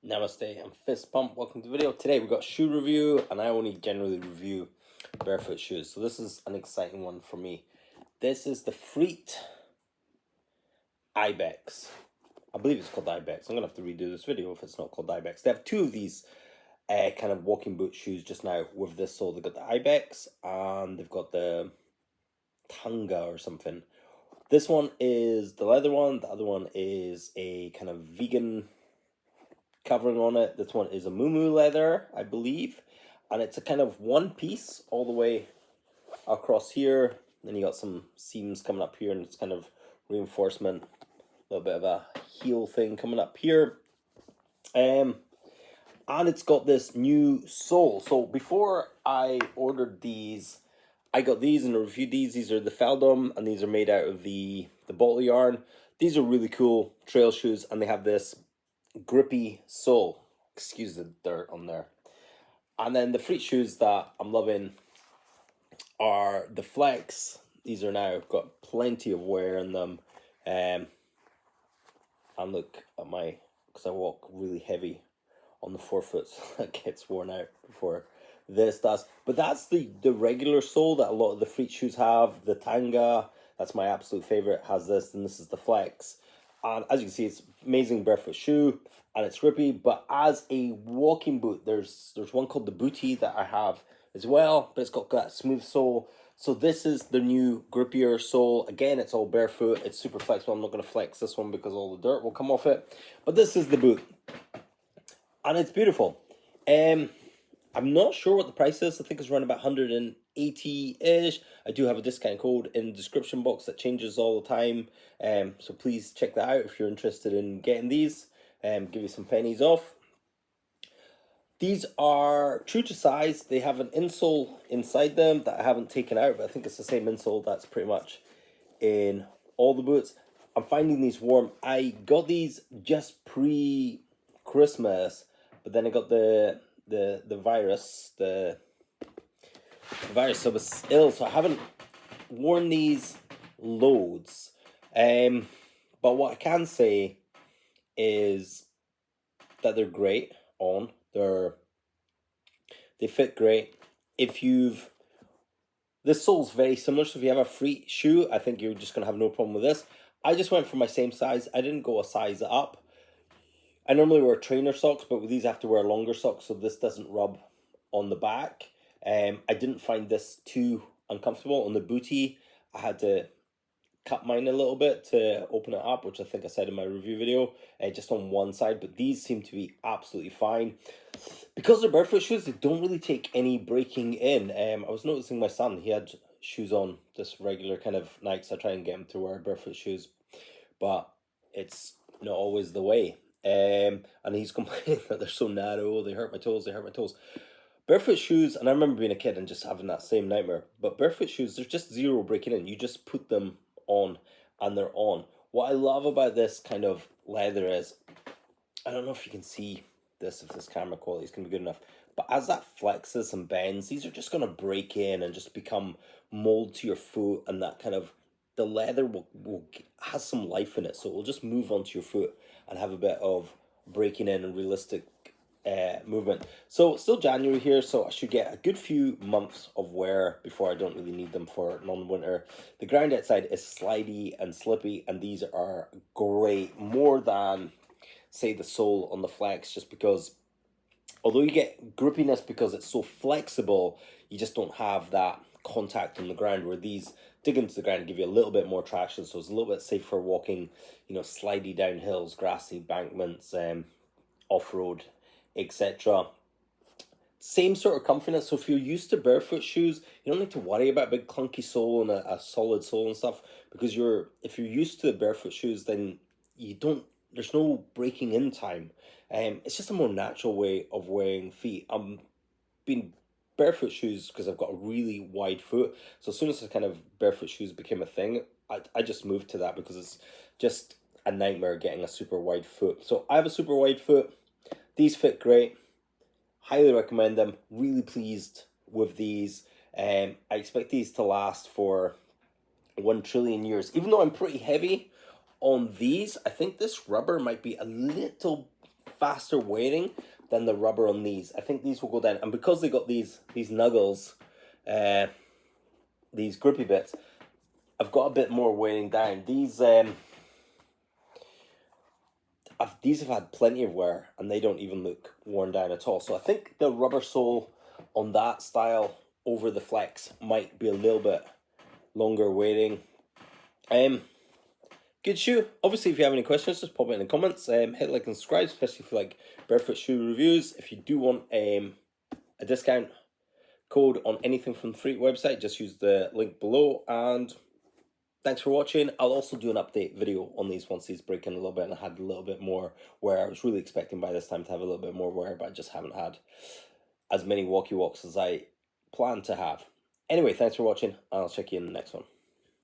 Namaste, I'm Fist Pump. Welcome to the video. Today we've got shoe review, and I only generally review barefoot shoes. So this is an exciting one for me. This is the Freet Ibex. I believe it's called Ibex. I'm going to have to redo this video if it's not called Ibex. They have two of these kind of walking boot shoes just now with this sole. They've got the Ibex and they've got the Tanga or something. This one is the leather one. The other one is a kind of vegan covering on it. This one is a muumuu leather, I believe, and it's a kind of one piece all the way across here. Then you got some seams coming up here, and it's kind of reinforcement, a little bit of a heel thing coming up here, and it's got this new sole. So before I ordered these, I got these and reviewed these. These are the Feldum, and these are made out of the bottle yarn. These are really cool trail shoes, and they have this grippy sole. Excuse the dirt on there. And then the Freet shoes that I'm loving are the Flex. These are now got plenty of wear in them. And look at my, because I walk really heavy on the forefoot, so that gets worn out before this does. But that's the regular sole that a lot of the Freet shoes have. The Tanga, that's my absolute favorite, has this, and this is the Flex. And as you can see, it's amazing barefoot shoe, and it's grippy. But as a walking boot, there's one called the Booty that I have as well, but it's got that smooth sole. So this is the new Grippier Sole. Again, it's all barefoot. It's super flexible. I'm not going to flex this one because all the dirt will come off it. But this is the boot, and it's beautiful. I'm not sure what the price is. I think it's around about 180-ish. I do have a discount code in the description box that changes all the time. So please check that out if you're interested in getting these. Give you some pennies off. These are true to size. They have an insole inside them that I haven't taken out, but I think it's the same insole that's pretty much in all the boots. I'm finding these warm. I got these just pre-Christmas, but then I got the virus, so I was ill, so I haven't worn these loads. But what I can say is that they're great on. They fit great. This sole's very similar, so if you have a Freet shoe, I think you're just gonna have no problem with this. I just went for my same size. I didn't go a size up. I normally wear trainer socks, but with these I have to wear longer socks, so this doesn't rub on the back. I didn't find this too uncomfortable. On the Booty, I had to cut mine a little bit to open it up, which I think I said in my review video, just on one side, but these seem to be absolutely fine. Because they're barefoot shoes, they don't really take any breaking in. I was noticing my son, he had shoes on, just regular kind of Nikes. I try and get him to wear barefoot shoes, but it's not always the way. And he's complaining that they're so narrow, they hurt my toes, Barefoot shoes, and I remember being a kid and just having that same nightmare, but barefoot shoes, there's just zero breaking in. You just put them on and they're on. What I love about this kind of leather is, I don't know if you can see this, if this camera quality is going to be good enough, but as that flexes and bends, these are just going to break in and just become mold to your foot, and that kind of, the leather has some life in it, so it will just move onto your foot and have a bit of breaking in and realistic movement. So it's still January here, so I should get a good few months of wear before I don't really need them for non-winter. The ground outside is slidey and slippy, and these are great, more than say the sole on the Flex, just because although you get grippiness because it's so flexible, you just don't have that contact on the ground, where these dig into the ground and give you a little bit more traction, so it's a little bit safer walking, slidey down hills, grassy embankments, off-road, etc. Same sort of comfiness. So if you're used to barefoot shoes, you don't need to worry about a big clunky sole and a solid sole and stuff, because if you're used to the barefoot shoes, then there's no breaking in time. It's just a more natural way of wearing feet. I'm been barefoot shoes because I've got a really wide foot, so as soon as the kind of barefoot shoes became a thing, I just moved to that, because it's just a nightmare getting a super wide foot. So I have a super wide foot. These fit great. Highly recommend them. Really pleased with these. I expect these to last for 1 trillion years. Even though I'm pretty heavy on these, I think this rubber might be a little faster wearing than the rubber on these. I think these will go down, and because they got these nuggles, these grippy bits, I've got a bit more wearing down. These these have had plenty of wear, and they don't even look worn down at all. So I think the rubber sole on that style over the flex might be a little bit longer wearing. Good shoe. Obviously, if you have any questions, just pop it in the comments. Hit like and subscribe, especially if you like barefoot shoe reviews. If you do want a discount code on anything from the Freet website, just use the link below. And thanks for watching. I'll also do an update video on these once these break in a little bit, and I had a little bit more wear. I was really expecting by this time to have a little bit more wear, but I just haven't had as many walkie walks as I planned to have. Anyway, thanks for watching, and I'll check you in the next one.